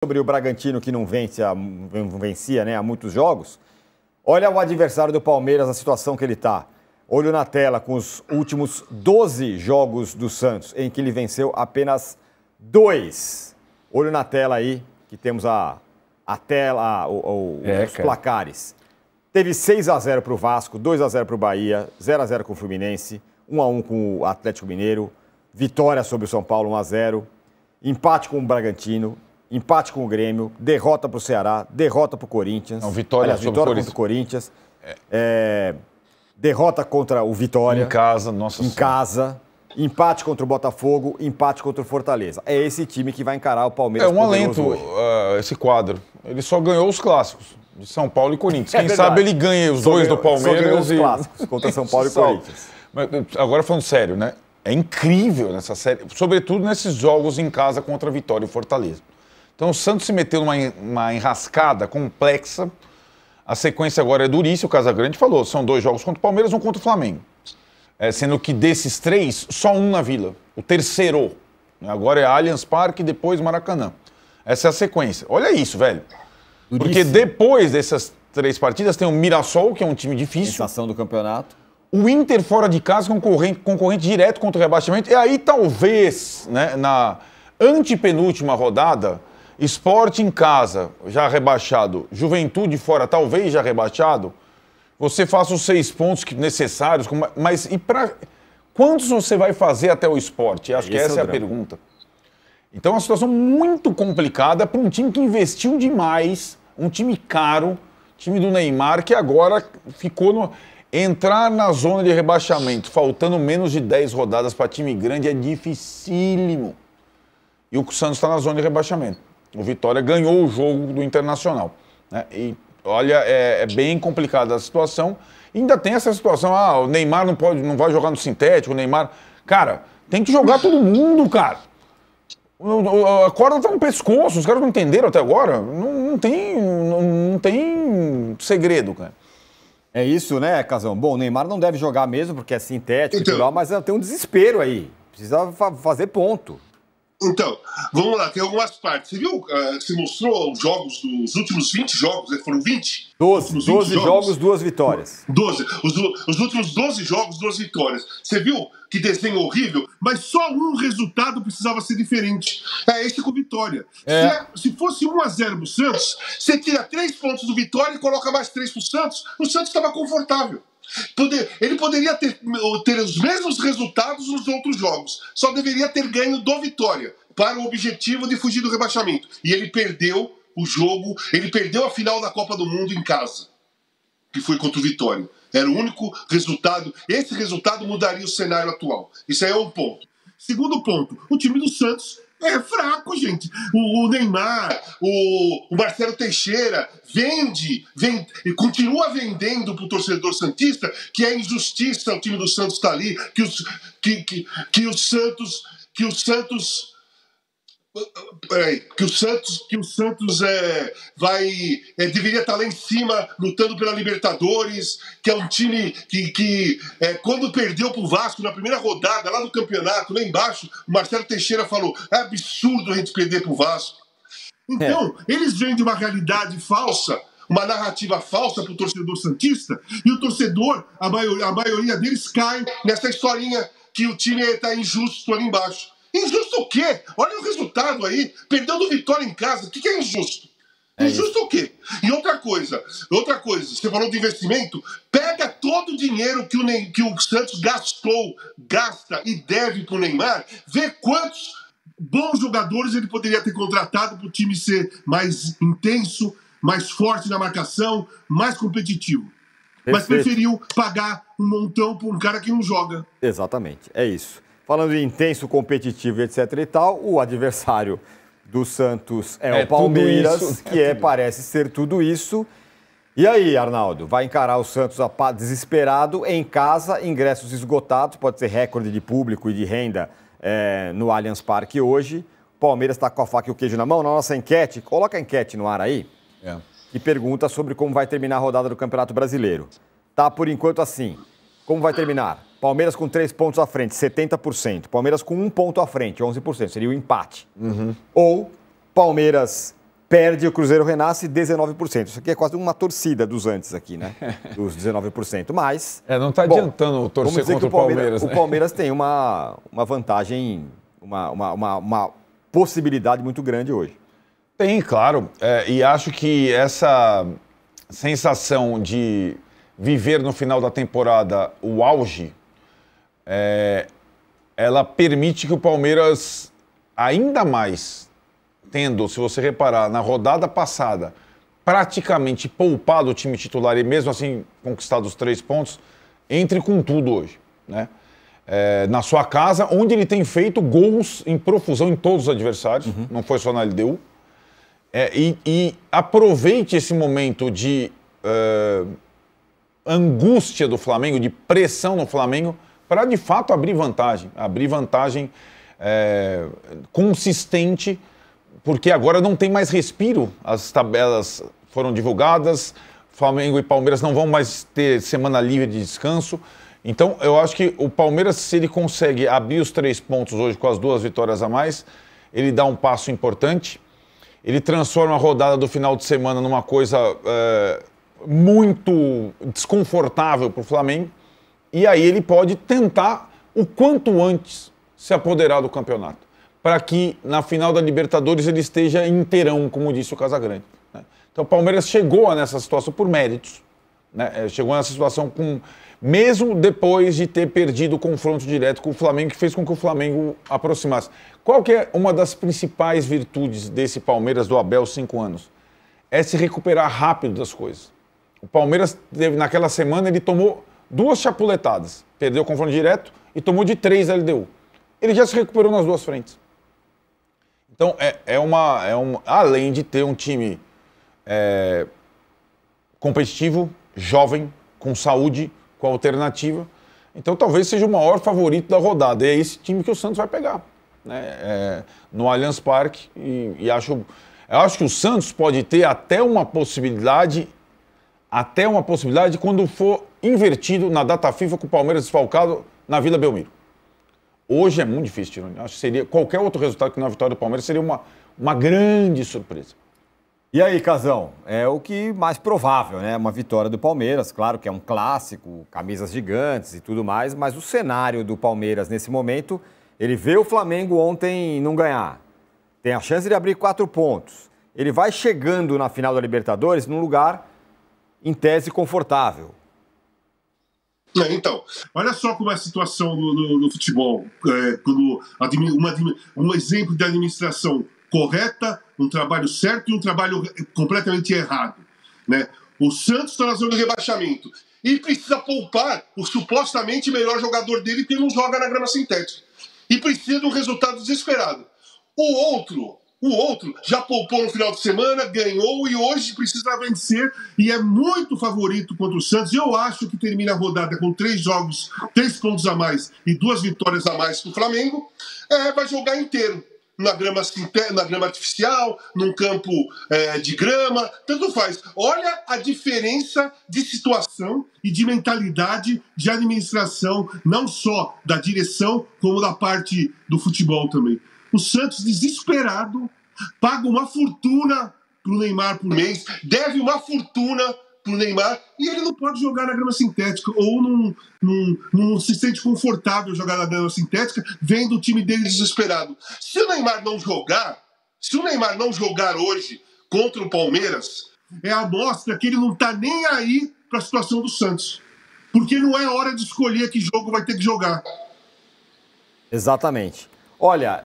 Sobre o Bragantino que não vencia, né, há muitos jogos. Olha o adversário do Palmeiras, a situação que ele está. Olho na tela com os últimos 12 jogos do Santos, em que ele venceu apenas 2. Olho na tela aí, que temos a tela, os placares. Teve 6-0 para o Vasco, 2-0 para o Bahia, 0-0 com o Fluminense, 1-1 com o Atlético Mineiro, vitória sobre o São Paulo, 1-0, empate com o Bragantino, empate com o Grêmio, derrota para o Ceará, derrota para o Corinthians. Não, vitória contra o Corinthians. Derrota contra o Vitória. Em casa, nossa Em casa. Empate contra o Botafogo, empate contra o Fortaleza. É esse time que vai encarar o Palmeiras. É um alento esse quadro. Ele só ganhou os clássicos de São Paulo e Corinthians. Quem sabe ele ganha os dois do Palmeiras. Só ganhou os clássicos contra São Paulo e Corinthians. Mas, agora falando sério, né? É incrível nessa série, sobretudo nesses jogos em casa contra a Vitória e Fortaleza. Então o Santos se meteu numa enrascada complexa. A sequência agora é duríssima, o Casagrande falou. São 2 jogos contra o Palmeiras, 1 contra o Flamengo. Sendo que desses 3, só 1 na Vila. O terceiro. Agora é Allianz Parque e depois Maracanã. Essa é a sequência. Olha isso, velho. Duríssimo. Porque depois dessas 3 partidas tem o Mirassol, que é um time difícil. Sensação do campeonato. O Inter fora de casa, concorrente direto contra o rebaixamento. E aí talvez, né, na antepenúltima rodada, Sport em casa, já rebaixado, Juventude fora, talvez já rebaixado, você faça os 6 pontos necessários, mas e para quantos você vai fazer até o Sport? Acho que essa é a pergunta. Então é uma situação muito complicada para um time que investiu demais, um time caro, time do Neymar, que agora ficou no... Entrar na zona de rebaixamento, faltando menos de 10 rodadas para time grande, é dificílimo. E o Santos está na zona de rebaixamento. O Vitória ganhou o jogo do Internacional, né? E olha, é bem complicada a situação. E ainda tem essa situação, o Neymar não vai jogar no sintético, o Neymar... Cara, tem que jogar todo mundo, cara. A corda tá no pescoço, os caras não entenderam até agora. Não tem segredo, cara. É isso, né, Casão? Bom, o Neymar não deve jogar mesmo, porque é sintético e tudo, mas tem um desespero aí. Precisa fazer ponto. Então, vamos lá, tem algumas partes. Você viu, você mostrou os jogos dos últimos 20 jogos, foram 20? 12 jogos, 2 vitórias. 12. Os últimos 12 jogos, 2 vitórias. Você viu que desenho horrível? Mas só um resultado precisava ser diferente. É esse com Vitória. Se fosse 1-0 pro Santos, você tira 3 pontos do Vitória e coloca mais 3 pro Santos, o Santos estava confortável. Ele poderia ter os mesmos resultados nos outros jogos. Só deveria ter ganho do Vitória para o objetivo de fugir do rebaixamento. E ele perdeu o jogo, ele perdeu a final da Copa do Mundo em casa, que foi contra o Vitória. Era o único resultado. Esse resultado mudaria o cenário atual. Isso aí é um ponto. Segundo ponto, o time do Santos é fraco, gente. O Neymar, o Marcelo Teixeira e continua vendendo para o torcedor santista que é injustiça o time do Santos estar ali, que o Santos deveria estar lá em cima lutando pela Libertadores, que é um time que quando perdeu para o Vasco na primeira rodada lá no campeonato, lá embaixo, o Marcelo Teixeira falou: é absurdo a gente perder para o Vasco. Então, eles vendem uma realidade falsa, uma narrativa falsa para o torcedor santista, e o torcedor, a maioria deles cai nessa historinha que o time está injusto ali embaixo. Injusto o quê? Olha o resultado aí. Perdeu do Vitória em casa. O que é injusto? Injusto o quê? E outra coisa. Você falou de investimento. Pega todo o dinheiro que o Santos gasta e deve para o Neymar. Vê quantos bons jogadores ele poderia ter contratado para o time ser mais intenso, mais forte na marcação, mais competitivo. Perfeito. Mas preferiu pagar um montão para um cara que não joga. Exatamente. É isso. Falando de intenso, competitivo, etc e tal, o adversário do Santos é o Palmeiras, parece ser tudo isso. E aí, Arnaldo, vai encarar o Santos desesperado em casa, ingressos esgotados, pode ser recorde de público e de renda no Allianz Parque hoje. O Palmeiras está com a faca e o queijo na mão. Na nossa enquete, coloca a enquete no ar aí, e pergunta sobre como vai terminar a rodada do Campeonato Brasileiro. Tá, por enquanto, assim. Como vai terminar? Palmeiras com 3 pontos à frente, 70%. Palmeiras com 1 ponto à frente, 11%. Seria o empate. Ou Palmeiras perde, o Cruzeiro renasce 19%. Isso aqui é quase uma torcida dos antes aqui, né? Dos 19%. Mas... não está adiantando torcer contra o Palmeiras, né? O Palmeiras tem uma vantagem, uma possibilidade muito grande hoje. Tem, claro. E acho que essa sensação de viver no final da temporada o auge, ela permite que o Palmeiras, ainda mais, tendo, se você reparar, na rodada passada, praticamente poupado o time titular e mesmo assim conquistado os 3 pontos, entre com tudo hoje, né? Na sua casa, onde ele tem feito gols em profusão em todos os adversários, não foi só na LDU. E aproveite esse momento de angústia do Flamengo, de pressão no Flamengo, para de fato abrir vantagem consistente, porque agora não tem mais respiro, as tabelas foram divulgadas, Flamengo e Palmeiras não vão mais ter semana livre de descanso. Então eu acho que o Palmeiras, se ele consegue abrir os 3 pontos hoje com as 2 vitórias a mais, ele dá um passo importante, ele transforma a rodada do final de semana numa coisa muito desconfortável para o Flamengo, e aí ele pode tentar o quanto antes se apoderar do campeonato, para que na final da Libertadores ele esteja inteirão, como disse o Casagrande, né? Então o Palmeiras chegou nessa situação por méritos, né? Chegou nessa situação mesmo depois de ter perdido o confronto direto com o Flamengo, que fez com que o Flamengo aproximasse. Qual que é uma das principais virtudes desse Palmeiras do Abel 5 anos? É se recuperar rápido das coisas. O Palmeiras, naquela semana, ele tomou 2 chapuletadas. Perdeu o confronto direto e tomou de 3 LDU. Ele já se recuperou nas 2 frentes. Então, além de ter um time competitivo, jovem, com saúde, com alternativa, então talvez seja o maior favorito da rodada. E é esse time que o Santos vai pegar, né? No Allianz Parque. Eu acho que o Santos pode ter até uma possibilidade quando for invertido na data FIFA com o Palmeiras desfalcado na Vila Belmiro. Hoje é muito difícil, Tironi. Acho que seria qualquer outro resultado que na vitória do Palmeiras seria uma grande surpresa. E aí, Casão, é o que mais provável, né? Uma vitória do Palmeiras, claro que é um clássico, camisas gigantes e tudo mais, mas o cenário do Palmeiras nesse momento, ele vê o Flamengo ontem não ganhar, tem a chance de abrir 4 pontos, ele vai chegando na final da Libertadores num lugar, em tese, confortável. Então, olha só como é a situação no futebol, quando um exemplo de administração correta, um trabalho certo e um trabalho completamente errado, né? O Santos está na zona de rebaixamento e precisa poupar o supostamente melhor jogador dele, porque ele não joga na grama sintética. E precisa de um resultado desesperado. O outro já poupou no final de semana, ganhou e hoje precisa vencer e é muito favorito contra o Santos. Eu acho que termina a rodada com 3 jogos, 3 pontos a mais e 2 vitórias a mais que o Flamengo. Vai jogar inteiro. Na grama artificial, num campo de grama, tanto faz. Olha a diferença de situação e de mentalidade de administração, não só da direção, como da parte do futebol também. O Santos, desesperado, paga uma fortuna pro Neymar por mês, deve uma fortuna pro Neymar, e ele não pode jogar na grama sintética, ou não se sente confortável jogar na grama sintética, vendo o time dele desesperado. Se o Neymar não jogar hoje contra o Palmeiras, é a amostra que ele não tá nem aí para a situação do Santos, porque não é hora de escolher que jogo vai ter que jogar. Exatamente. Olha,